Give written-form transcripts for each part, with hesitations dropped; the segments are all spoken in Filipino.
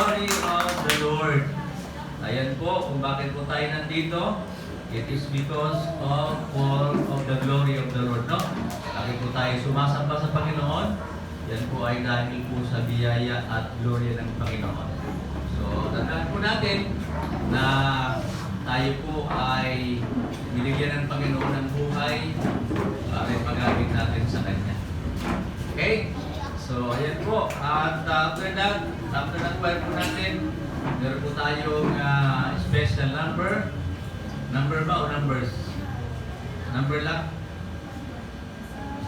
glory of the Lord. Ayan po, kung bakit po tayo nandito, it is because of all of the glory of the Lord, no? Bakit po tayo sumasamba sa Panginoon? Yan po ay dahil po sa biyaya at glory ng Panginoon. So, tandaan po natin na tayo po ay binigyan ng Panginoon ng buhay para ipagamit natin sa Kanya. Okay? So, ayan po. At after that choir po natin, meron po tayong special number. Number ba o numbers? Number lang?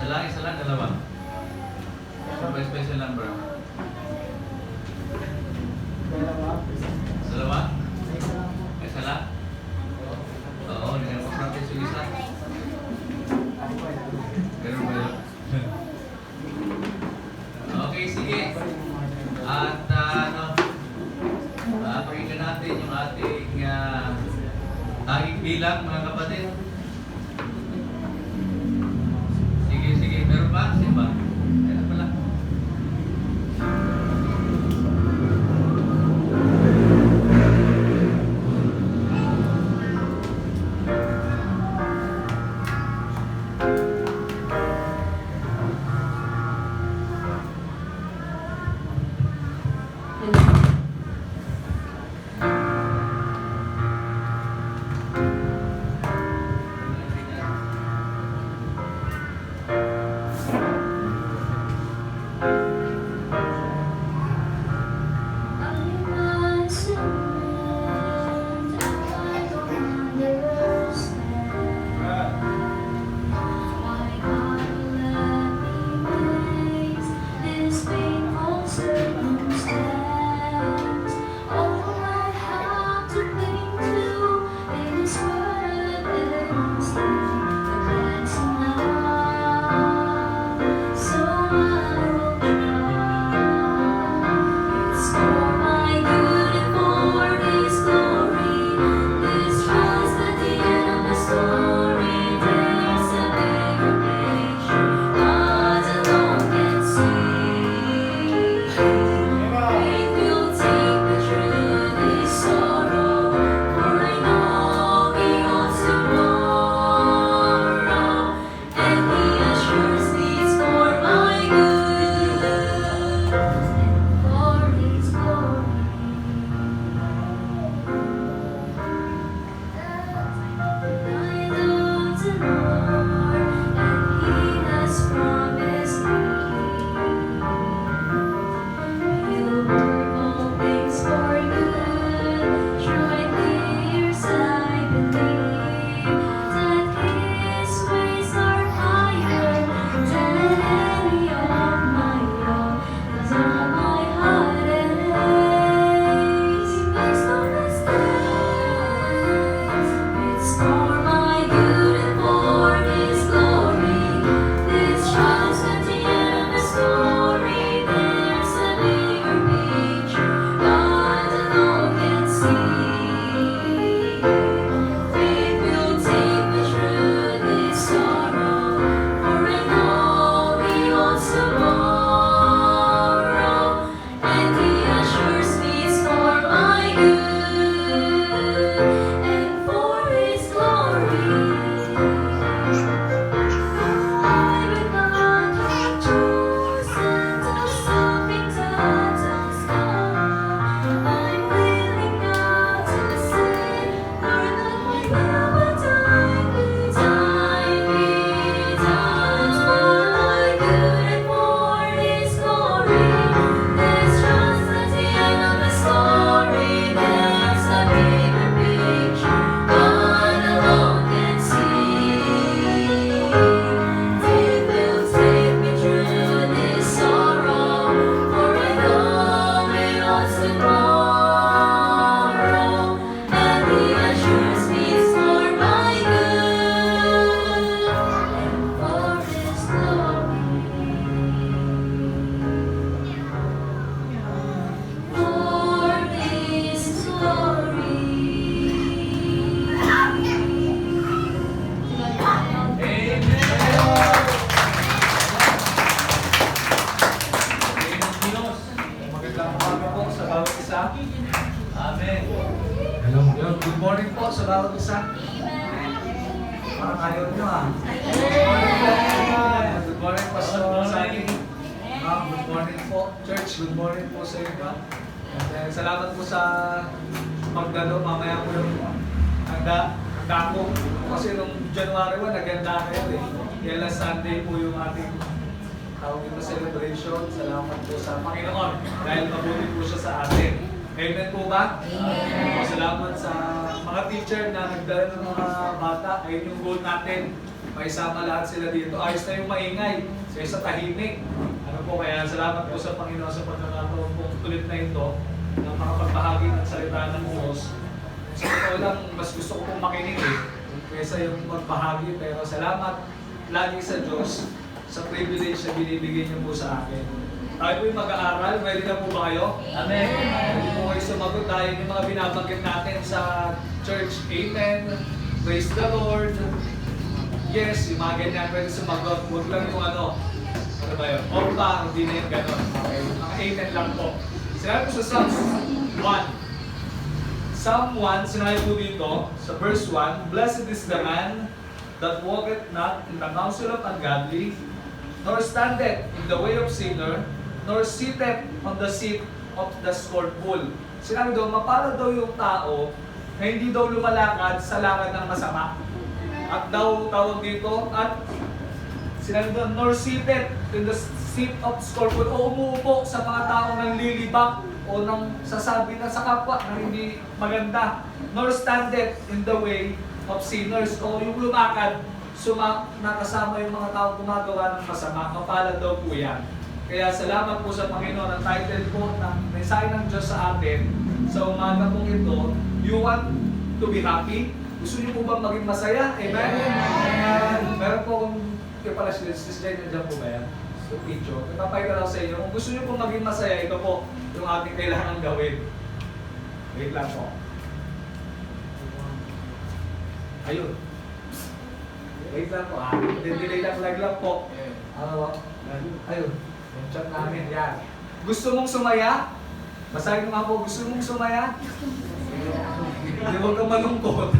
Isa lang, dalawa. Ano ba special number? Dalawa? Isa lang? Oo, hindi na practice yung isa. Ganun ba yun? Okay, sige. At pakinggan natin yung ating taging bilang, mga kapatid. Sige. Meron pa? Sino ba? Ayan pala. isa? Amen. Hello. Good morning po sa bawat isa. Parang ayaw nyo ah. Good morning po sa ating. Good morning po, church. Good morning po sa inyo. And then, salamat po sa pagdalo. Mamaya po yung handa ko. Kasi nung January 1, naganda kayo eh. Kaya last Sunday po yung ating tawag ito celebration. Salamat po sa Panginoon dahil mabuti po siya sa atin. Amen po ba? Amen. Po, salamat sa mga teacher na nagdala ng mga bata. Ayun yung goal natin. May sama lahat sila dito. Ayos na yung maingay. Sa tahimik. Ano po kaya salamat po sa Panginoon sa pagkakataon pong tulit na ito ng mga pagbahagi ng salita ng Diyos. Sa totoo lang, mas gusto ko pong makinig eh. Kaysa yung magbahagi. Pero salamat lagi sa Diyos sa privilege na binibigay niyo po sa akin. Tayo po yung mag-aaral. Ready na po ba kayo? Amen. Hindi po kayo sumagot dahil yung mga binabanggit natin sa church. Amen. Praise the Lord. Yes, yung mga ganyan pwede sumagot. Huwag lang yung ano ba yun? Opa, hindi na yung gano'n. Okay. Mga amen lang po. Sinabi po sa Psalm 1. Psalm 1, sinabi po dito, sa verse 1, Blessed is the man that walketh not in the counsel of ungodly, nor standeth in the way of sinner, nor sitteth on the seat of the scornful. Sinabi daw, mapalad daw yung tao na hindi daw lumalakad sa lakad ng masama. At daw tawag dito, at sinabi daw, nor seated in the seat of scornful, o umuupo sa mga taong nanglilibak o nang sasabi na sa kapwa na hindi maganda, nor standeth in the way of sinners, o yung lumakad nakasama yung mga taong gumagawa ng masama. Mapalad daw po yan. Kaya salamat po sa Panginoon. Ang title po ng mensahe ng Diyos sa atin sa umaga pong ito, you want to be happy? Gusto niyo po bang maging masaya? Amen? Amen. Meron po kung kaya pala si Jay, nandiyan po ba yan? So picture. Ipapakita lang sa inyo. Kung gusto niyo po maging masaya, ito po yung ating kailangan gawin. Wait lang po. Ayun. Wait lang po ah. Delay lang po. Ano? Ayun. Yung chat namin. Yan. Gusto mong sumaya? Basahin mo nga po. Gusto mong sumaya? Hindi huwag kang malungkot.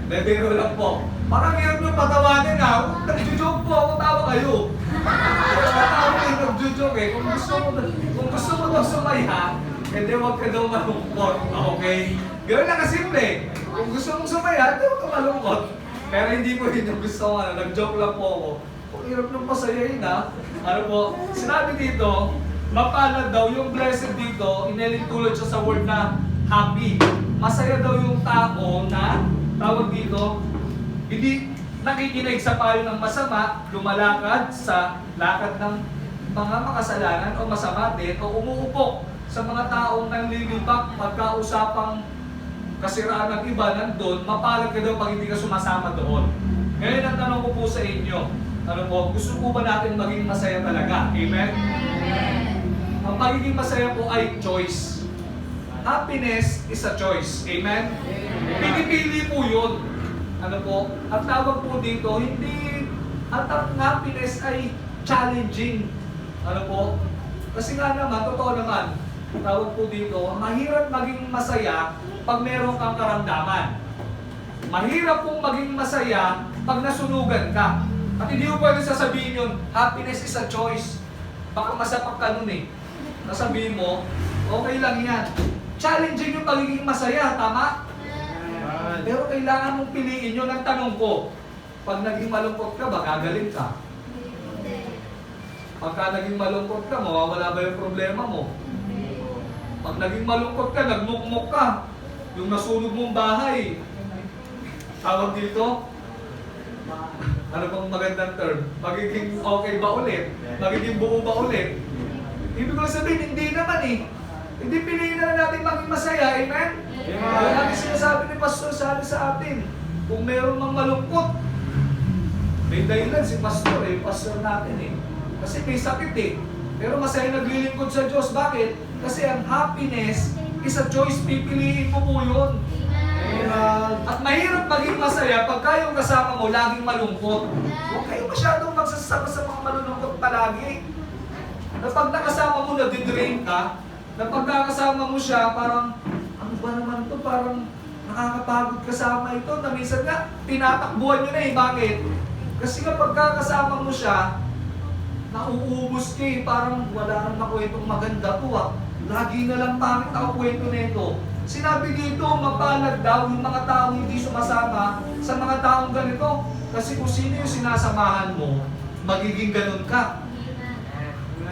Bebero lang po. Parang hirap nyo patawanin ha. Nag-joke po ako, tawa kayo. Tawa kayo, nag-joke eh. Kung gusto mo daw sumaya, hindi huwag ka daw malungkot. Okay? Ganoon lang kasimple. Kung gusto mong sumaya, hindi huwag ka malungkot. Pero hindi ko yun yung gusto ko. Nag-joke lang po ako. Kung hirap nung pasayahin ha. Ano po? Sinabi dito, mapalad daw yung blessed dito, inelintulad siya sa word na happy. Masaya daw yung tao na, tawag dito, hindi nakikinig sa payo ng masama, lumalakad sa lakad ng mga makasalanan o masama din, o umuupo sa mga taong nanlilibak pagkausapang kasiraan ng iba nandun, mapalad ka daw pag hindi ka sumasama doon. Ngayon ang tanong ko po sa inyo, ano po, gusto po ba natin maging masaya talaga? Amen? Ang pagiging masaya po ay choice. Happiness is a choice. Amen? Pinipili po yun. Ano po? At tawag po dito, hindi, at ang happiness ay challenging. Ano po? Kasi nga naman, totoo naman, tawag po dito, mahirap maging masaya pag meron kang karamdaman. Mahirap pong maging masaya pag nasunugan ka. At hindi mo pwede sasabihin yun, happiness is a choice. Baka masapak ka nun eh. Nasabihin mo, okay lang yan. Challenging yung pagiging masaya, tama? Pero kailangan mong piliin yun. Ang tanong ko, pag naging malungkot ka ba, gagaling ka? Pagka naging malungkot ka, mawawala ba yung problema mo? Pag naging malungkot ka, nagmukmuk ka, yung nasunog mong bahay, tawag dito, ano bang magandang term? Magiging okay ba ulit? Magiging buo ba ulit? Ibig ko sabihin, hindi naman eh. Hindi piliin na natin maging masaya, amen? Kaya natin sinasabi ni Pastor sa atin, kung meron mang malungkot, may dahilan si Pastor eh, Pastor natin eh. Kasi may sakit eh. Pero masaya naglilingkod sa Diyos. Bakit? Kasi ang happiness is a choice, pipiliin mo po yun. At mahirap maging masaya pagka yung kasama mo laging malungkot. Huwag kayo masyadong magsasama sa mga malulungkot palagi. Na pag nakasama mo, nadidrain ka, Na pagkakasama mo siya, parang, ano ba naman to? Parang nakakapagod kasama ito. Na minsan nga, tinatakbuhan nyo na eh. Bakit? Kasi nga pagkakasama mo siya, nauubos ka eh. Parang wala nang nakwentong maganda to ah. Lagi na lang pangit nakakwento nito. Sinabi dito, mapalad daw yung mga taong hindi sumasama sa mga taong ganito. Kasi kung sino yung sinasamahan mo, magiging ganun ka.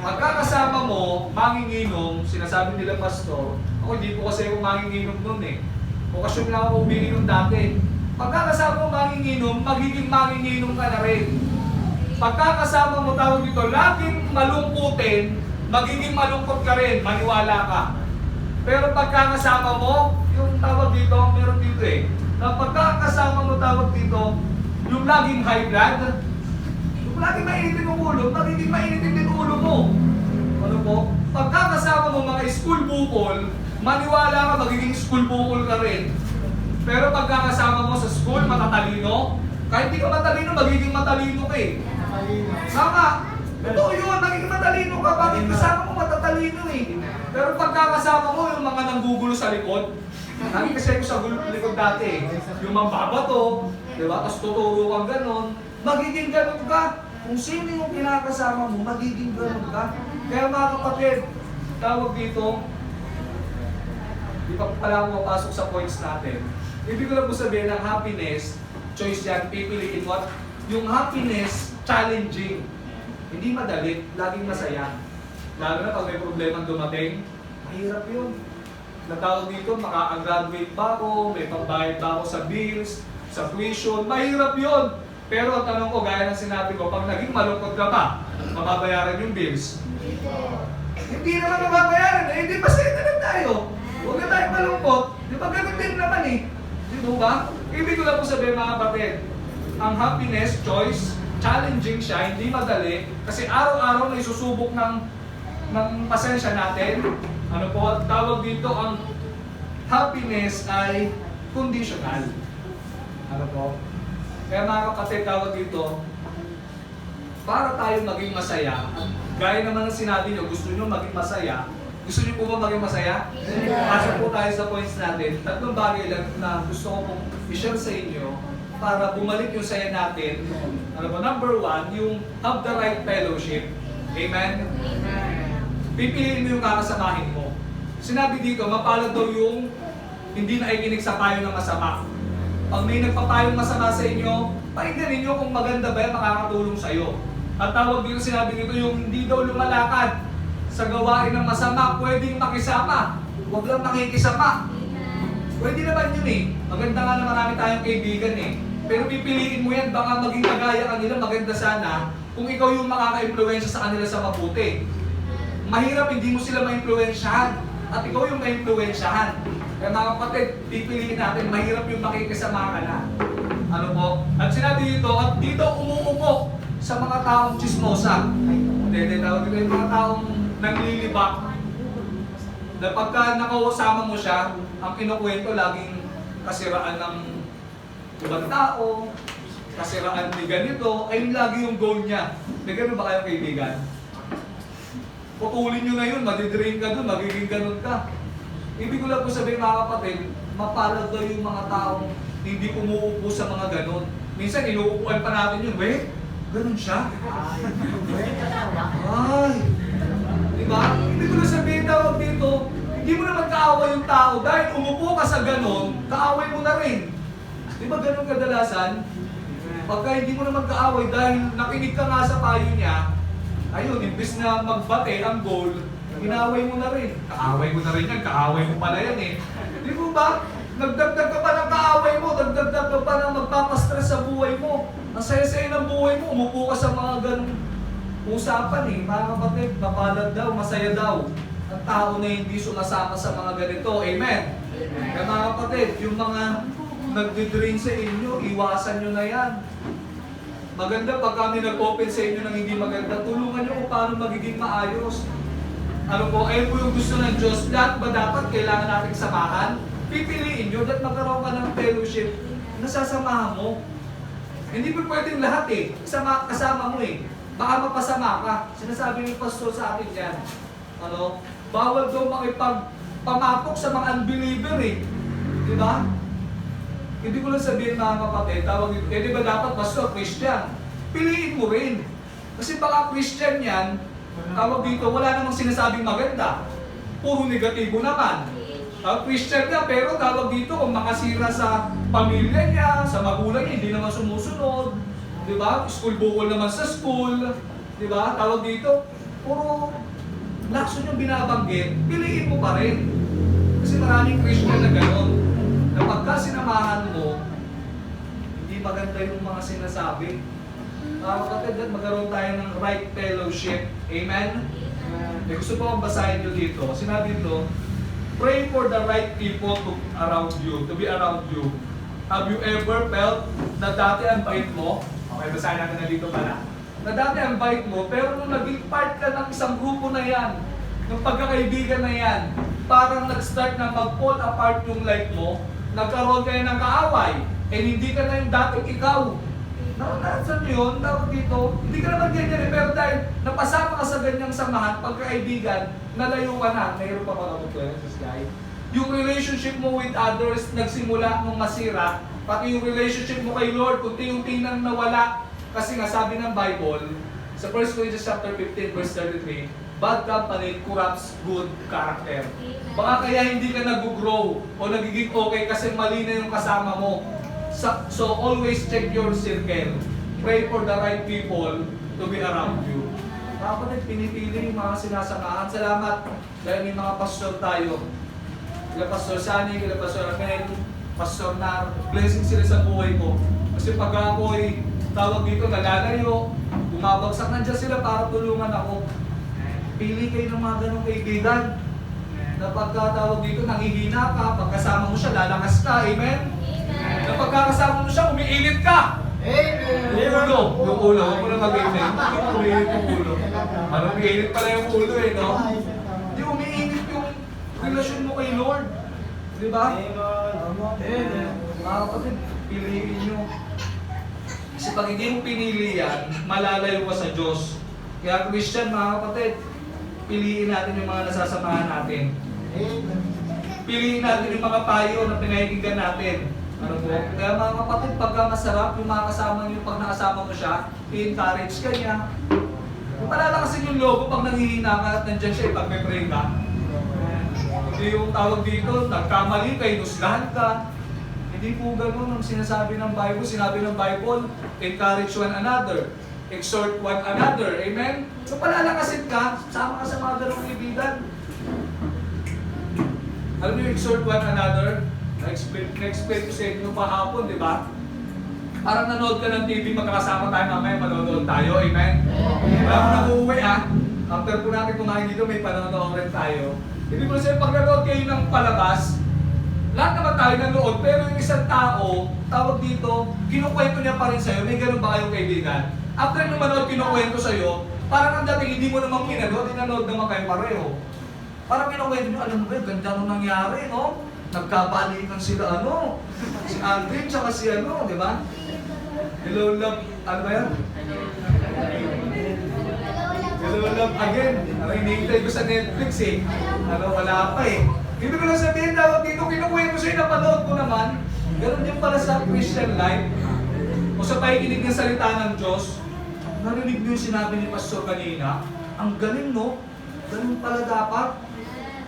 Pagkakasama mo, manginginom, sinasabi nila pastor, ako hindi po kasi ako manginginom nun eh. Okasyon lang ako umiinom dati. Pagkakasama mo manginginom, magiging manginginom ka na rin. Pagkakasama mo tawag dito, laging malungkutin, magiging malungkot ka rin, maniwala ka. Pero pagkakasama mo, yung tawag dito, meron dito eh. Na pagkakasama mo tawag dito, yung laging high blood, yung laging mainitin yung ulo, magiging mainitin din ulo mo. Ano po? Pagkakasama mo mga school bukol, maniwala ka, magiging school bukol ka rin. Pero pagkakasama mo sa school, matatalino, kahit di ka matalino, magiging matalino ka eh. Sama! Totoo yun, magiging matalino ka, bakit kasama mo matatalino eh. Pero pagkakasama mo yung mga nanggugulo sa likod, lagi kasi ako sa likod dati eh. Yung mambabato, di ba? Tapos tuturo kang ganon, magiging ganon ka. Kung sino yung kinakasama mo, magiging ganon ka. Kaya mga kapatid, tawag dito, di pa pala ako mapasok sa points natin. Ibig ko lang po sabihin ng happiness, choice yan, pipiliin what? Yung happiness, challenging. Hindi madali, laging masaya. Lalo na pag may problema dumating, mahirap yun. Natawag dito, makaka-graduate ba ako, may pambayad ba ako sa bills, sa tuition, mahirap yun. Pero ang tanong ko, gaya ng sinabi ko, pag naging malungkot ka ba, mababayaran yung bills? Hindi naman mababayaran, eh, hindi masaya na lang tayo. Huwag na tayo malungkot, di ba ganun din naman eh. Di ba? Ibig ko lang po sabihin mga kapatid, ang happiness, choice, challenging siya, hindi madali, kasi araw-araw na isusubok ng pasensya natin. Ano po, tawag dito ang happiness ay conditional. Ano po? Kaya mga kapatid, tawag dito, para tayo maging masaya, gaya naman ng sinabi nyo, gusto nyo maging masaya, gusto nyo po ba maging masaya? Pasok po tayo sa points natin. Tatlong bagay lang na gusto ko pong i-share sa inyo para bumalik yung saya natin. Ano po? Number one, yung have the right fellowship. Amen? Pipiliin mo yung kakasamahin mo. Sinabi dito, mapalad daw yung hindi naikinig sa payo ng masama. Pag may nagpapayong masama sa inyo, pakinggan ninyo kung maganda ba yan, makakatulong sa iyo. At tawag dito, sinabi dito, yung hindi daw lumalakad sa gawain ng masama, pwedeng makisama. Huwag lang makikisama. Pwede naman yun eh. Maganda nga na marami tayong kaibigan eh. Pero pipiliin mo yan, baka maging kagaya kanila, maganda sana, kung ikaw yung makaka-impluensya sa kanila sa mabuti. Mahirap hindi mo sila ma-impluensyahan at ikaw yung ma-impluensyahan. Kaya mga kapatid, pipiliin natin, mahirap yung makikisama ka na. Ano po? At sinabi dito, at dito umuupo sa mga taong chismosa. Hindi, tawag dito yung mga taong nanglilibak. Na pagka nakasama mo siya, ang kinukwento laging kasiraan ng ibang tao, kasiraan ni ganito, ayun lagi yung goal niya. May gano'n ba kayong kaibigan? Putulin nyo na yun, madidrain ka dun, magiging ganun ka. Ibig ko lang po sabihin mga kapatid, mapalad daw yung mga taong hindi umuupo sa mga ganun. Minsan inuupuan pa natin yun, weh, ganun siya. Ay, diba? Ibig ko lang sabihin tawag dito, hindi mo naman kaaway yung tao dahil umupo ka sa ganun, kaaway mo na rin. Diba ganun kadalasan? Pagka hindi mo naman kaaway dahil nakinig ka nga sa payo niya, ayun, imbis na magbate ang goal, inaway mo na rin. Kaaway mo na rin yan, kaaway mo pala yan eh. Di mo ba? Nagdagdag ka pa ng kaaway mo, nagdagdag ka pa ng magpapastress sa buhay mo. Ang saya-saya ng buhay mo, umupo ka sa mga ganung usapan eh. Mga kapatid, mapalad daw, masaya daw. Ang tao na hindi sumasama sa mga ganito. Amen? Kaya mga kapatid, yung mga nagdi-drain sa inyo, iwasan nyo na yan. Maganda pag kami nag-open sa inyo ng hindi maganda, tulungan nyo kung paano magiging maayos. Ano po, ayun po yung gusto ng Diyos. Lahat ba dapat kailangan nating samahan? Pipiliin nyo at magkaroon ka ng fellowship na sasamahan mo. Hindi po pwedeng lahat eh. Kasama mo eh. Baka mapasama ka. Sinasabi ng pastor sa akin yan. Ano? bawal daw makipagpamatok sa mga unbeliever eh. Di ba? Hindi ko lang sabihin mga kapatid, tawag dito, di ba dapat pastor, Christian? Piliin mo rin. Kasi baka Christian yan, tawag dito, wala namang sinasabing maganda. Puro negatibo naman. Christian ka, pero tawag dito, kung makasira sa pamilya niya, sa magulang niya, hindi naman sumusunod. Di ba? School bukol naman sa school. Di ba? Tawag dito, puro lakson yung binabanggit, piliin mo pa rin. Kasi maraming Christian na gano'n. Na pagka sinamahan mo, hindi maganda yung mga sinasabi. Kapatid, magkaroon tayo ng right fellowship. Amen? Gusto ko akong basahin nyo dito. Sinabi dito, pray for the right people to be around you. Have you ever felt na dati ang bait mo? Okay, basahin natin na dito pala. Na dati ang bait mo, pero nung naging part ka ng isang grupo na yan, ng pagkakaibigan na yan, parang nag-start na mag-fall apart yung life mo, nagkaroon kayo ng kaaway, hindi ka na yung dating ikaw. Naranasan yun, tawag dito, hindi ka naman ganyan pero dahil napasama ka sa ganyang samahan, pagkaibigan, nalayo ka na, mayroon pa mga this guy. Yung relationship mo with others, nagsimula nung masira, pati yung relationship mo kay Lord, unti-unti nang nawala. Kasi nga sabi ng Bible, sa 1 Corinthians chapter 15, verse 33, bad company corrupts good character. Baka kaya hindi ka nag-grow o nagiging okay kasi mali na yung kasama mo. So always check your circle. Pray for the right people to be around you. Kapatid, pinipili yung mga sinasamahan. Salamat dahil may mga pastor tayo. Kila Pastor Sani, kila Pastor Raquel, Pastor Nar, blessing sila sa buhay ko. Kasi pag ako'y tawag dito, nalalayo, bumabagsak, nandiyan sila para tulungan ako. Pili kayo ng mga ganong kaibigan. Na pagkatawag dito, nangihina ka, pagkasama mo siya, lalakas ka. Amen? Na pagkakasama mo siya, umiinit ka. Yung ulo, huwag mo na mag-init. Umiinit yung ulo. Parang umiinit pala yung ulo eh, no? Hindi, umiinit yung relasyon mo kay Lord. Di ba? Mga kapatid, piliin nyo. Kasi pag hindi mo pinili yan, malalayo ka sa Diyos. Kaya Christian, mga kapatid, piliin natin yung mga nasasamahan natin. Piliin natin yung mga payo na pinahinggan natin. Ano po? Kaya mga kapatid, pagka masarap yung mga kasama nyo, pag nakasama mo siya, i-encourage ka niya. Kung palalakasin yung logo pag nanghihina ka at nandiyan siya, ipag-pray ka. Hindi yung tawag dito, nagkamali ka, inusgahan ka. Hindi po ganun ang sinasabi ng Bible. Sinabi ng Bible, encourage one another, exhort one another. Amen? So palalakasin ka, sama ka sa mga ganong kaibigan. Alam niyo, exhort one another? Na-explain ko sa inyo kahapon, di ba? Parang nanood ka ng TV, magkakasama tayo mamaya, manonood tayo, amen? Wala mo nang uuwi after po natin kumain dito, may panonood rin tayo. Hindi ko sabihin, pag nanood kayo ng palabas, lahat naman tayo nanood, pero yung isang tao, tawag dito, kinukwento niya pa rin sa'yo, may ganun ba kayong kaibigan? After nung manood, kinukwento sa'yo, parang ang dating hindi mo naman pinanood naman kayo pareho. Parang kinukwento niyo, alam mo ba, ganda nung nangyari, no? Nagkabalikan sila, si Aldrin, tsaka si di ba? Hello, love, ano ba yan? Hello, love again. Hinihintay ko sa Netflix wala pa Hindi ko lang sabihin, tawag dito, kinukwento sa'yo, napanood ko naman. Ganun din pala sa Christian life. O sa pakikinig ng salita ng Diyos, narinig niyo yung sinabi ni Pastor kanina, ang galing, no? Ganun pala dapat.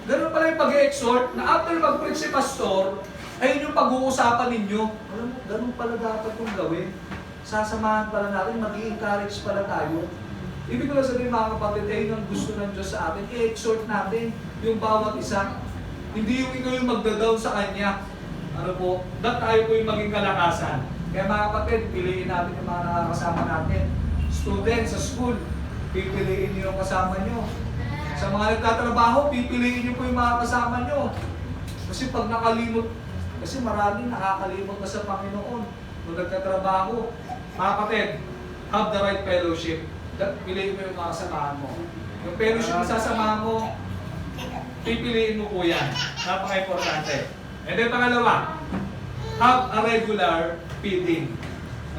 Ganun pala yung pag-exhort na after mag-preach si Pastor, ayun yung pag-uusapan ninyo. Alam mo, ganun pala dapat yung gawin. Sasamahan pala natin, mag-i-encourage pala tayo. Ibig ko lang sabihin mga kapatid, ayun ang gusto ng Diyos sa atin. I-exhort natin yung bawat isa. Hindi yung ikaw yung magda-down sa Kanya. Ano po, tayo po yung maging kalakasan. Kaya mga kapatid, piliin natin yung mga nakakasama natin. Students sa school, pipiliin niyo yung kasama niyo. Sa mga nagtatrabaho, pipiliin niyo po yung mga kasama niyo. Kasi pag nakalimot, kasi maraming nakakalimot na sa Panginoon nung nagtatrabaho. Mga kapatid, have the right fellowship. Piliin mo yung mga kasamahan mo. Yung fellowship na sasamahan mo, pipiliin mo po yan. Napaka-importante. And then pangalawa, have a regular feeding.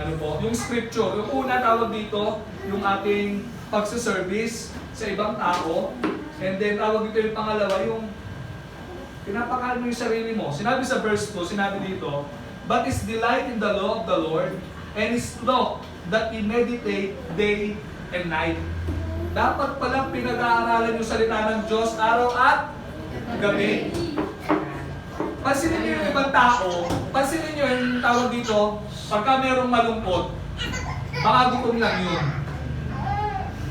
Ano po? Yung scripture. Yung una tawag dito, yung ating pagsaservice sa ibang tao. And then, tawag dito yung pangalawa, yung pinapakain mo yung sarili mo. Sinabi sa verse 2, sinabi dito, but is delight in the law of the Lord, and his law that he meditate day and night. Dapat palang pinag-aaralan yung salita ng Diyos araw at gabi. Pansinin niyo yung ibang tao, pansinin niyo yung tawag dito, pagka merong malungkot, baka gutom lang yun.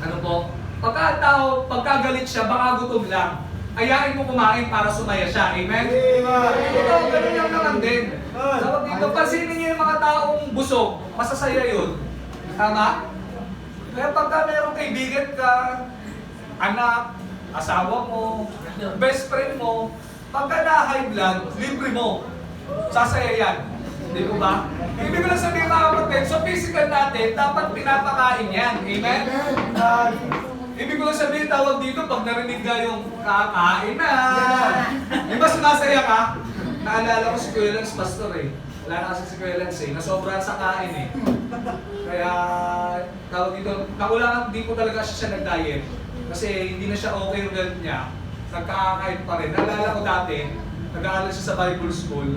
Ano po? Pagka tao, pagka galit siya, baka gutom lang. Ayain mo kumain para sumaya siya. Amen? Ito, ganun lang naman din. Tawag dito, pansinin niyo yung mga taong busog, masasaya yun. Tama? Kaya pagka merong kaibigan ka, anak, asawa mo, best friend mo, pagka na-high blood, libre mo. Sasaya yan. Hindi ko ba? Ibig ko lang sabihin mga kapatid, sa physical natin, dapat pinapakain yan. Amen? Ibig ko lang sabihin, tawag dito, pag narinig ka yung kakain na. Di ba sumasaya ka? Naalala ko si Kuya Lance, pastor eh. Wala na kasi si Kuya Lance eh. Nasobra sa kain eh. Kaya, tawag dito, nakulangan, di ko talaga siya nag-diet. Kasi hindi na siya okay yung health niya. Nagkakakain pa rin. Naalala ko dati, nag-aaral siya sa Bible School.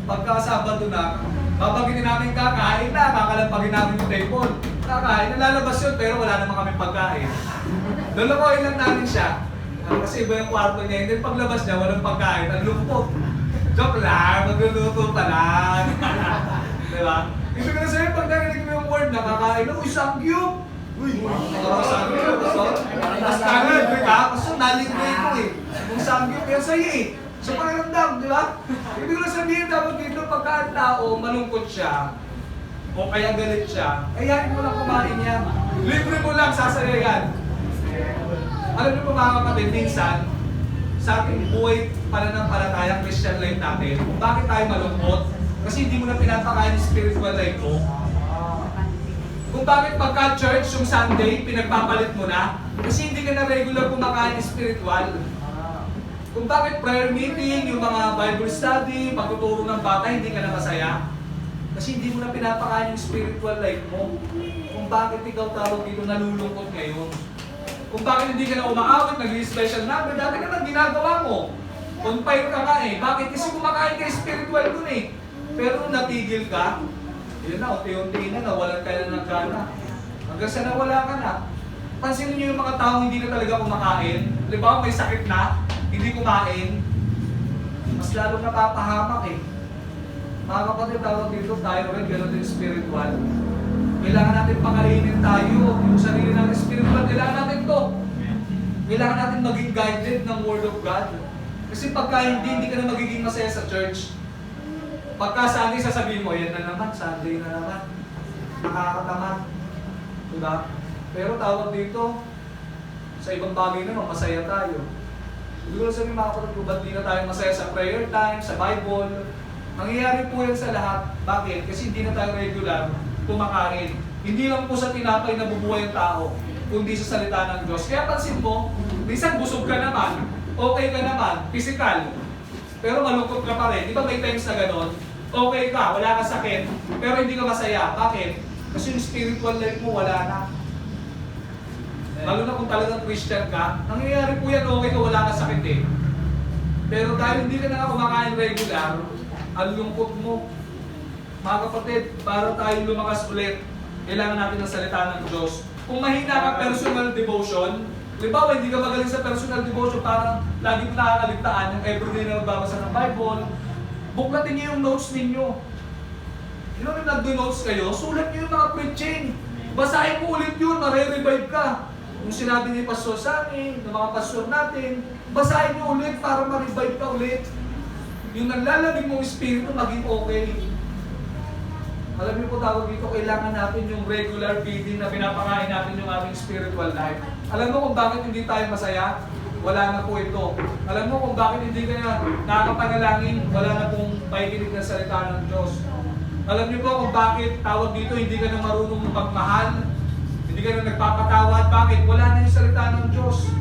Pagka Sabado na, babaginin namin kakain na, kakalampagin namin yung table. Kakain, nalalabas yun, pero wala naman kami pagkain. Lulukoy lang namin siya. Kasi iba yung kwarto niya, hindi paglabas niya, walang pagkain, ang lupot. Joke lang, magluluto pa lang. Diba? Ibig ko na sa'yo, pag narinig mo yung word, nakakain, uy, sangyup! Uy, sangyup, pastor. Tapos kagad, pastor, nalingway ko eh. Kung sangyup, yan sa'yo eh. So, pakiramdam, di ba? Ibig ko na sabihin, dapat dito, pagka ang tao, malungkot siya, o kaya galit siya, ayahin mo lang kumain niya. Libre mo lang, sasaya yan. Alam niyo po mga kapatid, minsan, sa ating buhay pananampalatayang Christian life natin, kung bakit tayo malungkot, kasi hindi mo na pinapakain yung spiritual life mo. Kung bakit pagka church yung Sunday, pinagpapalit mo na, kasi hindi ka na regular kumakain spiritual. Kung bakit prayer meeting, yung mga Bible study, pagtuturo ng bata, hindi ka na masaya. Kasi hindi mo na pinapakain yung spiritual life mo. Kung bakit ikaw tawag dito nalulungkot ngayon. Kung bakit hindi ka na umaawit, nag-special number, dati ka na ginagawa mo. Confide ka nga eh. Bakit? Kasi kumakain ka spiritual dun eh. Pero nung natigil ka, yun na, unti-unti na, nawalan ka na ng gana. Hanggang sa nawala ka na. Pansinin niyo yung mga taong hindi na talaga kumakain. Halimbawa may sakit na, hindi kumain, mas lalong napapahamak eh. Mga kapatid, tawag dito, tayo rin, gano'n din spiritual. Kailangan natin pakainin tayo, yung sarili natin spiritual, kailangan natin to. Kailangan natin maging guided ng Word of God. Kasi pagka hindi ka na magiging masaya sa church. Pagka Sunday, sasabihin mo, yan na naman, Sunday na naman. Nakakatamad. Diba? Pero tawag dito, sa ibang bagay naman, masaya tayo. Siguro sabihin mga kapatid ko, ba't di na tayo masaya sa prayer time, sa Bible? Nangyayari po yan sa lahat. Bakit? Kasi hindi na tayo regular kumakain. Hindi lang po sa tinapay na bubuhay ang tao, kundi sa salita ng Diyos. Kaya pansin mo, minsan busog ka naman, okay ka naman, physical, pero malungkot ka pa rin. Di ba may times na gano'n? Okay ka, wala kang sakit, pero hindi ka masaya. Bakit? Kasi yung spiritual life mo wala na. Lalo na kung talagang Christian ka, nangyayari po yan, okay ka, wala kang sakit eh. Pero dahil hindi ka na kumakain regular, ang lungkot mo. Mga kapatid, para tayo lumakas ulit, kailangan natin ng salita ng Diyos. Kung mahina ka personal devotion, halimbawa hindi ka magaling sa personal devotion, parang lagi mo nakakaligtaan yung everyday na magbabasa ng Bible, buklatin niyo yung notes ninyo. Yung nag-notes kayo, sulat niyo yung mga preaching. Basahin mo ulit yun, mare-revive ka. Yung sinabi ni Pastor Sani, ng mga pastor natin, basahin niyo ulit para ma-revive ka ulit. Yung naglalabing mong espiritu maging okay. Alam niyo po tawag dito, kailangan natin yung regular feeding na pinapakain natin yung ating spiritual life. Alam mo kung bakit hindi tayo masaya? Wala na po ito. Alam mo kung bakit hindi ka na nakakapanalangin? Wala na pong pakikinig ng salita ng Diyos. Alam niyo po kung bakit tawag dito, hindi ka na marunong magmahal? Hindi ka na nagpapatawad? Bakit? Wala na yung salita ng Diyos.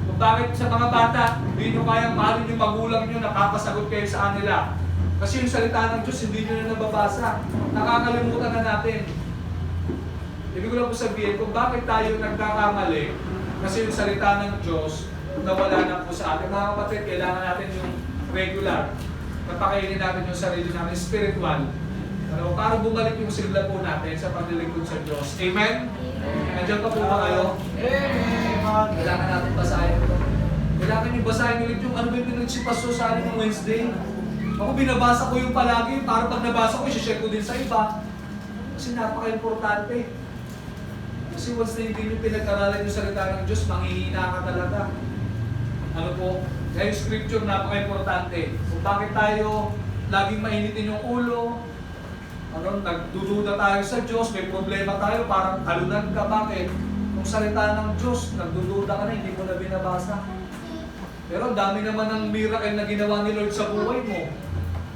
Kung bakit sa mga bata, hindi nyo kayang mahalin yung magulang nyo, nakapasagot kayo sa kanila. Kasi yung salita ng Diyos, hindi nyo na nababasa. Nakakalimutan na natin. Ibig ko lang po sabihin, kung bakit tayo nagkakamali, Kasi yung salita ng Diyos, nawala na po sa atin. Mga kapatid, kailangan natin yung regular. Napakainin natin yung sarili natin, spiritual. Ano, para bumalik yung sigla po natin sa paglilingkod sa Diyos. Amen? Nandiyan pa po ba kayo? Amen. Kailangan natin basahin ito. Kailangan yung basahin ulit yung ano ba yung pinagsipaso sa akin ng Wednesday. Ako binabasa ko yung palagi, para pag nabasa ko, i-share ko din sa iba. Kasi napaka-importante. Kasi once na hindi nyo pinag-aralan yung salita ng Diyos, manghihina ka talaga. Ano po? Kaya yung scripture napaka-importante. Kung bakit tayo laging mainitin yung ulo, ano, nagdududa tayo sa Diyos, may problema tayo, parang talunan ka. Bakit? Kung salita ng Diyos, nagdududa ka na, hindi mo na binabasa. Pero dami naman ng miracle na ginawa ni Lord sa buhay mo.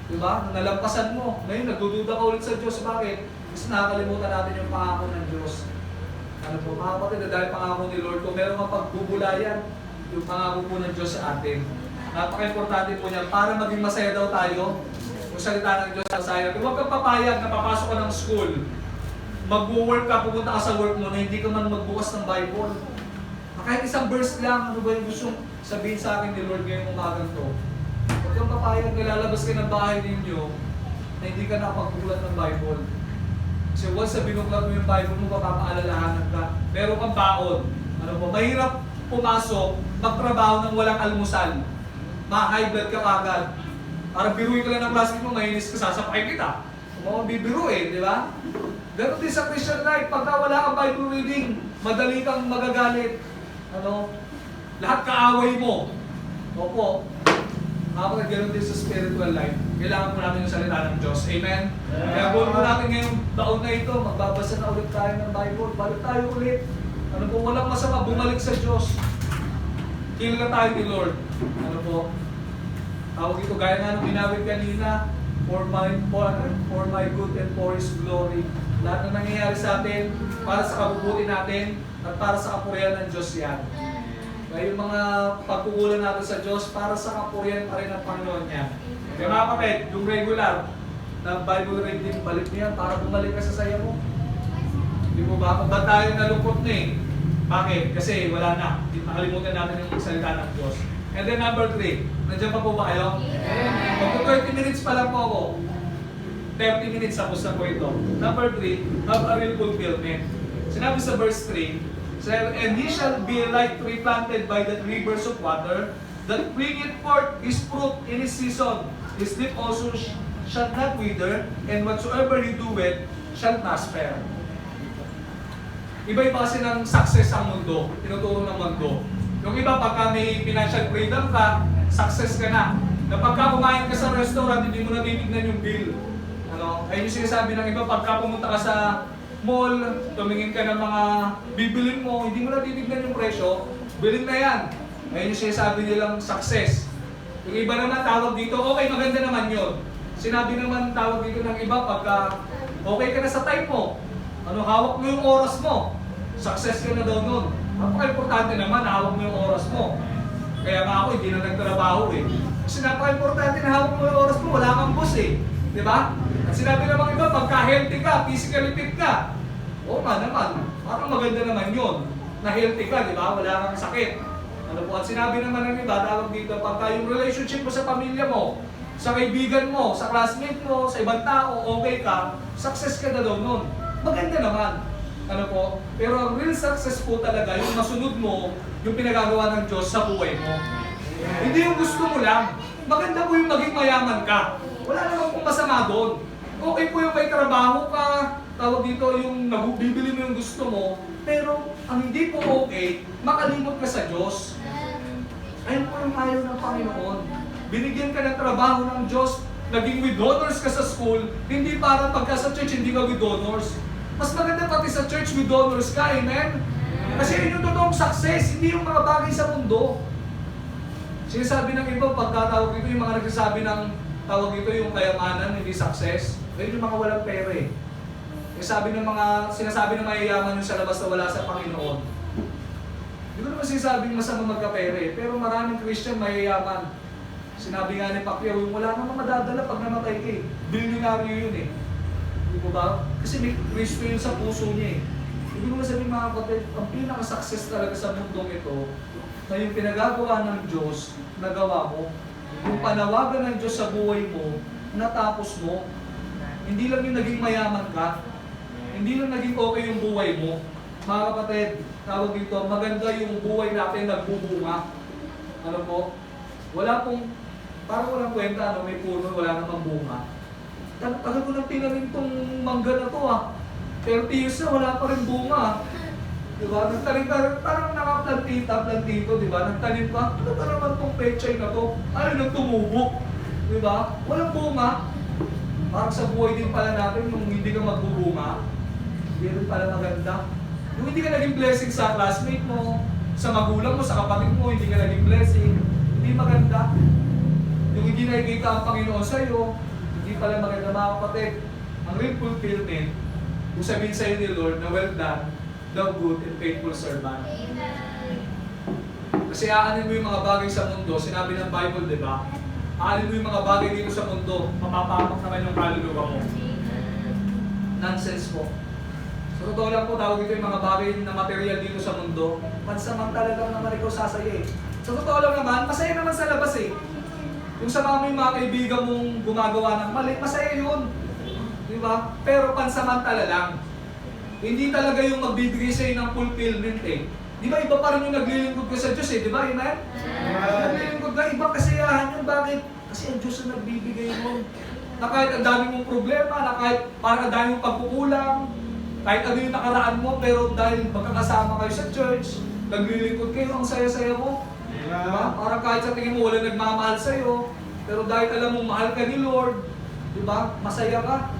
Diba? Nalampasan mo. Ngayon, nagdududa ka ulit sa Diyos. Bakit? Kasi nakakalimutan natin yung pangako ng Diyos. Ano po, mga kapatid, dahil pangako ni Lord, kung meron kang pagbubulayan, yung pangako po ng Diyos sa atin. Napaka-importante po niya, para maging masaya daw tayo, yung salita ng Diyos sa saya. Huwag kang papayag na papasok ka ng school, mag-work ka, pupunta ka sa work mo, na hindi ka man magbukas ng Bible. Kahit isang verse lang, ano ba yung gusto sabihin sa akin ni Lord ngayong umagang to? Huwag kang papayag na lalabas ka ng bahay ninyo na hindi ka nakapagbulat ng Bible. Kasi once na binuklat mo yung Bible mo, mapapaalalahanan ka. Meron kang baon. Ano po, mahirap pumasok, magtrabaho ng walang almusal. Ma-high blood ka agad. Parang biruin ka lang ng classmate mo, mahinis ka, sasapay kita. Kung bibiro di ba? Ganun din sa Christian life, pagka wala kang Bible reading, madali kang magagalit. Ano? Lahat kaaway mo. Opo. Kapag ganoon din sa spiritual life, kailangan po natin yung salita ng Diyos. Amen? Kaya goal po natin ngayong taon na ito, magbabasa na ulit tayo ng Bible. Balik tayo ulit. Ano po, walang masama, bumalik sa Diyos. Kilala tayo ni Lord. Ano po? Tawag ito, gaya nga nung ginawin kanina, for my good and for His glory. Lahat na nangyayari sa atin, para sa kabubuti natin, at para sa kapurihan ng Diyos yan. Kaya yung mga pagkukulan natin sa Diyos, para sa kapurihan pa rin ng Panginoon niya. Kaya mga kapatid, yung regular na Bible reading, balik niyan para bumalik ka sa saya mo. Hindi mo ba? Ba't tayo nalungkot na eh? Bakit? Kasi wala na. Nakalimutan natin yung salita ng Diyos. And then number 3, nandiyan pa po ba kayo? Magpo 30 minutes pa lang po ako. 30 minutes tapos na po ito. Number 3, have a real fulfillment. Sinabi sa verse 3, and he shall be like tree planted by the rivers of water, that bringeth forth his fruit in his season. His leaf also shall not wither, and whatsoever he doeth shall prosper. Iba-iba kasi ng success ang mundo, tinuturo ng mundo. Yung iba, pagka may financial freedom ka, success ka na. Na pagka kumain ka sa restaurant, hindi mo na titignan yung bill. Ano? Ayun yung sinasabi ng iba, pagka pumunta ka sa mall, tumingin ka ng mga bibilin mo, hindi mo na titignan yung presyo, bilhin na yan. Ayun yung sinasabi nilang success. Yung iba naman tawag dito, okay, maganda naman yun. Sinabi naman tawag dito ng iba, pagka okay ka na sa time mo, ano, hawak mo yung oras mo, success ka na daw nun. Napaka-importante naman, hawak mo yung oras mo. Kaya nga ako, hindi na nagtrabaho eh. Kasi napaka-importante na hawak mo yung oras mo, wala kang boss eh. Di ba? At sinabi naman iba, pagka healthy ka, physically fit ka, oo nga naman, parang maganda naman yun. Na healthy ka, di ba? Wala kang sakit. Ano po? At sinabi naman ng iba, tawag dito, pagka yung relationship mo sa pamilya mo, sa kaibigan mo, sa classmate mo, sa ibang tao, okay ka, success ka na daw nun. Maganda naman. Ano po? Pero ang real success po talaga, yung masunod mo, yung pinagagawa ng Diyos sa buhay mo. Hindi yung gusto mo lang. Maganda po yung maging mayaman ka. Wala naman pong masama doon. Okay po yung may trabaho ka, tawag dito yung bibili mo yung gusto mo, pero ang hindi po okay, makalimot ka sa Diyos. Ayun po yung ayaw ng Panginoon. Binigyan ka ng trabaho ng Diyos, naging with honors ka sa school, hindi para pagka sa church hindi ka with honors. Mas maganda pati sa church with honors ka, amen? Kasi yun yung totoong success, hindi yung mga bagay sa mundo. Sinasabi ng iba, pagkatawag dito, yung mga nagsasabi ng tawag dito yung kayamanan, hindi success. Ayun yung mga walang pera eh. Sinasabi ng mayayaman yung sa labas na wala sa Panginoon. Hindi ko naman sinasabing masama magkapera eh, pero maraming Christian mayayaman. Sinabi nga ni Pacquiao, yung wala namang madadala pag namatay ka eh. Bilyonaryo yun eh. Di ba ba? Kasi may Kristo yun sa puso niya eh. Hindi ko na sabihin mga kapatid, ang pinaka-success talaga sa mundong ito, na yung pinagagawa ng Diyos, nagawa mo, yung panawagan ng Diyos sa buhay mo, natapos mo, hindi lang yung naging mayaman ka, hindi lang naging okay yung buhay mo. Mga kapatid, tawag dito, maganda yung buhay natin nagbubunga. Ano po? Wala pong, parang walang kwenta, ano, may puno, wala namang bunga. Tagal ko nang tinanim tong mangga na to 30 years na, wala pa rin bunga. Diba? Nagtanim ka, parang nakaplantito, diba? Nagtanim ka, ano ba naman tong pechay na to? Ano nang tumubo? Diba? Walang bunga. Parang sa buhay din pala natin, yung hindi ka magbubunga, hindi rin pala maganda. Yung hindi ka naging blessing sa classmate mo, sa magulang mo, sa kapatid mo, hindi ka naging blessing, hindi maganda. Yung hindi nakikita ang Panginoon sa'yo, hindi pala maganda mga kapatid. Ang real fulfillment, kung sabihin sa'yo ni Lord na well done, thou good and faithful servant. Kasi aanin mo yung mga bagay sa mundo, sinabi ng Bible, di ba? Aanin mo yung mga bagay dito sa mundo, mapapapak naman yung kaluluwa mo. Nonsense po. Sa totoo lang po, tawag ito yung mga bagay na material dito sa mundo, pansamantala lang naman ikaw sasaya eh. Sa totoo lang naman, masaya naman sa labas eh. Yung sa mga kaibigan mong gumagawa ng mali, masaya yun. Di ba? Pero pansamantala lang. Hindi talaga yung magbibigay sa'yo ng fulfillment eh. Di ba iba pa rin yung naglilingkod ka sa Diyos eh, di ba? Amen? Naglilingkod ka, ibang kasiyahan yun. Bakit? Kasi ang Diyos ang nagbibigay mo. Na kahit ang dami mong problema, na kahit parang ang dami mong pagkukulang, kahit ano yung nakaraan mo, pero dahil magkakasama kayo sa church, naglilingkod kayo, ang saya-saya mo. Diba? Parang kahit sa tingin mo wala nagmamahal sa'yo, pero dahil alam mo mahal ka ni Lord, diba? Masaya ka.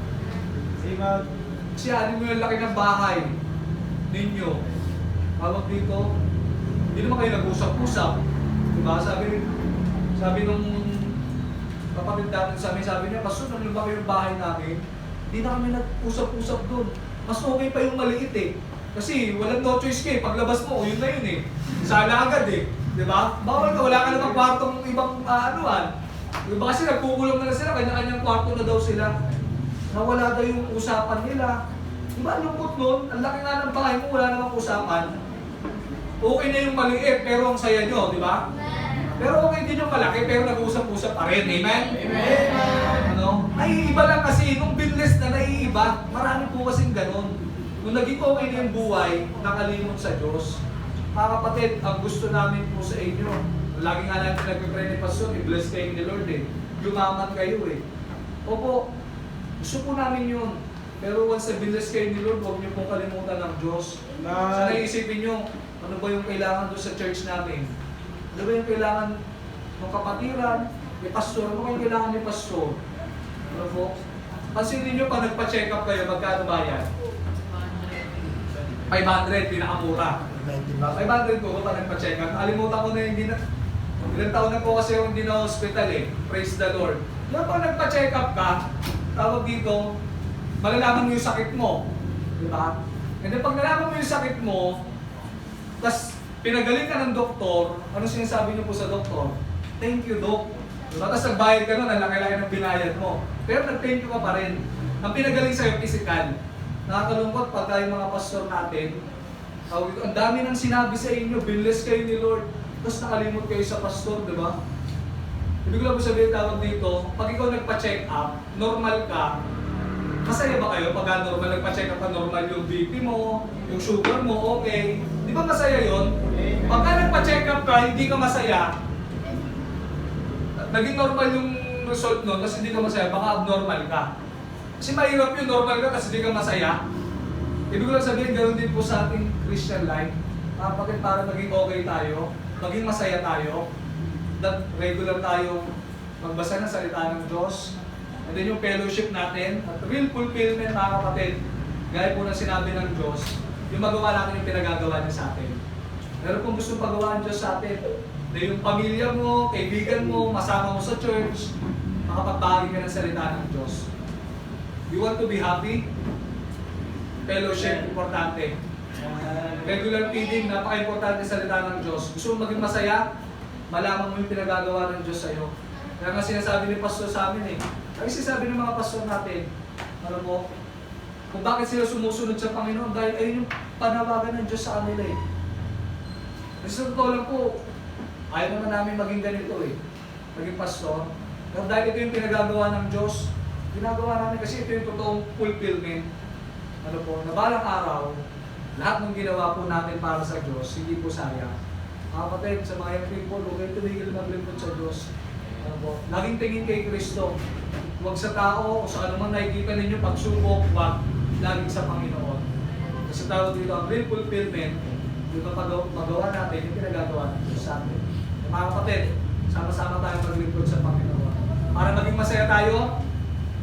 Siyanin mo yung laki ng bahay ninyo. Tawag dito, hindi naman kayo nag-usap-usap. Diba? Sabi nung kapatid natin sa amin, sabi niya, Pastor, nang lumaki yung bahay namin, hindi na kami nag-usap-usap doon. Mas okay pa yung maliit eh. Kasi walang no choice ka eh. Paglabas mo, yun na yun eh. Sana agad eh. Diba? Bawal ka, wala ka namang kwartong ibang anuan. Diba kasi nagkukulong na sila, kanya-kanyang kwarto na daw sila. Nawala daw yung usapan nila. Diba, lungkot nun, ang laki nga ng bahay mo, wala namang usapan. Okay na yung maliit, pero ang saya nyo, di ba? Pero okay din yung malaki, pero nag-uusap-usap pa rin. Amen? Amen! Ano? Naiiba lang kasi, nung binless na naiiba, marami po kasing ganun. Nung naging okay na yung buhay, nakalimot sa Diyos. Mga kapatid, ang gusto namin po sa inyo, lagi nga natin nagpipray ni Pastor, i-bless kayo ni Lord eh. Yumaman kayo eh. Opo, gusto po namin yun. Pero once na bless kayo ni Lord, huwag niyo pong kalimutan ng Diyos. Sana isipin niyo, ano ba yung kailangan doon sa church namin? Ano ba yung kailangan ng kapatiran, ni pastor? Ano ba yung kailangan ni pastor? Ano po? Pansinin niyo pa nagpa-check up kayo, magkano bayad? 500, pinakamura. 500 ko pa nagpa-check up. Alimutan ko na hindi na, ilang taon na po kasi yung hindi na hospital eh. Praise the Lord. Kaya pag nagpa-check up ka, tawag dito, malalaman mo yung sakit mo. Diba? And then pag nalaman mo yung sakit mo, tapos pinagaling ka ng doktor, ano sinasabi niyo po sa doktor? Thank you, Doc. Diba? Tapos nagbayad ka nun, ang laki-laki ng binayad mo. Pero nag-thank you ka pa rin. Ang pinagaling sa'yo, physical. Nakakalungkot pagka yung mga pastor natin, ang dami nang sinabi sa inyo, binless kayo ni Lord, tapos nakalimot kayo sa pastor, di ba? Ibig ko lang po sabihin tawag dito, pag ikaw nagpa-check up, normal ka, masaya ba kayo pag normal, nagpa-check up ka, normal yung BP mo, yung sugar mo, okay. Di ba masaya yun? Pagka nagpa-check up ka, hindi ka masaya, naging normal yung result nun, tapos hindi ka masaya, baka abnormal ka. Kasi mahirap yung normal ka, tapos hindi ka masaya. Ibig ko lang sabihin, ganoon din po sa ating Christian life. Bakit para maging okay tayo, maging masaya tayo, that regular tayo magbasa ng salita ng Diyos, and then yung fellowship natin, at real fulfillment mga kapatid, gaya po ng sinabi ng Diyos, yung magawa natin yung pinagagawa niya sa atin. Pero kung gusto pagawa ng Diyos sa atin, na yung pamilya mo, kaibigan mo, masama mo sa church, makapagbahagi ka ng salita ng Diyos. You want to be happy? Fellowship, importante. Regular feeding, napaka-importante sa salita ng Diyos. Gusto mo maging masaya? Malaman mo yung pinagagawa ng Diyos sa'yo. Kaya nga sinasabi ni Pastor sa amin eh. Kaya sinasabi ng mga pastor natin, ano mo, kung bakit sila sumusunod sa Panginoon, dahil ayun yung panawagan ng Diyos sa kanila eh. Kasi sa totoo lang po, ayaw naman namin maging ganito eh. Maging pastor. Pero dahil ito yung pinagagawa ng Diyos, ginagawa namin kasi ito yung totoong fulfillment. Ano po, na balang araw, lahat ng ginawa po natin para sa Diyos, hindi po sayang. Mga kapatid, sa mga young people, huwag kayo tumigil maglingkod sa Diyos. Ano po, laging tingin kay Kristo. Huwag sa tao o sa anumang nakikita ninyo pagsubok, huwag laging sa Panginoon. Kasi tawag dito, ang real fulfillment, yung magawa natin, yung pinagagawa ng Diyos sa atin. Mga kapatid, sama-sama tayo maglingkod sa Panginoon. Para maging masaya tayo,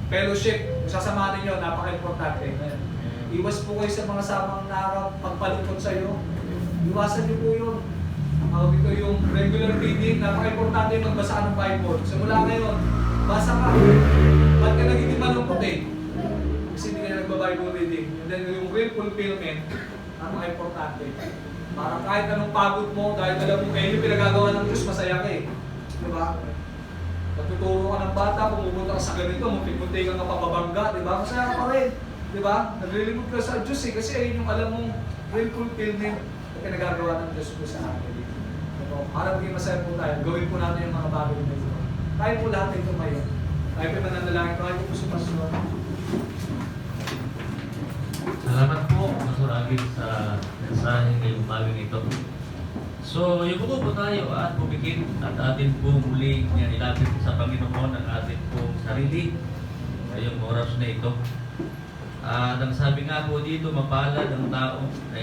fellowship, sasamahan ninyo, napaka-importante. Iwas po kayo sa mga samang nakapagpalingkod sa iyo. Iwasan niyo po yun. Ito yung regular reading, napaka-importante yung magbasa ka ng Bible. Simula ngayon, basa ka. Ba't ka nagiging malungkot eh? Kasi hindi ka nagba-Bible reading. And then yung real fulfillment, napaka-importante. Para kahit anong pagod mo, dahil alam mo, yung pinagagawa ng Diyos, masaya ka eh. Diba? Natuturo ka ng bata, pumupunta ka sa ganito, muntik-muntik kang kapabangga, diba? Masaya ka pa rin. Diba? Naglilingkod ka sa Diyos eh, kasi ayun yung alam mong real fulfillment na pinagagawa ng Diyos po sa atin. Diba? Para maging masaya po tayo, gawin po natin yung mga bagay na ito. Tayo po lahat ay tumayo. Tayo po mananalangin, tayo po sa Pastor. Salamat po, Pastor Agil, sa mensahe ngayong umagang ito. So, yung po tayo at pumikit at atin pong muli ilapit sa Panginoon ang atin pong sarili ngayong oras na ito. At ang sabi nga po dito, mapalad ang tao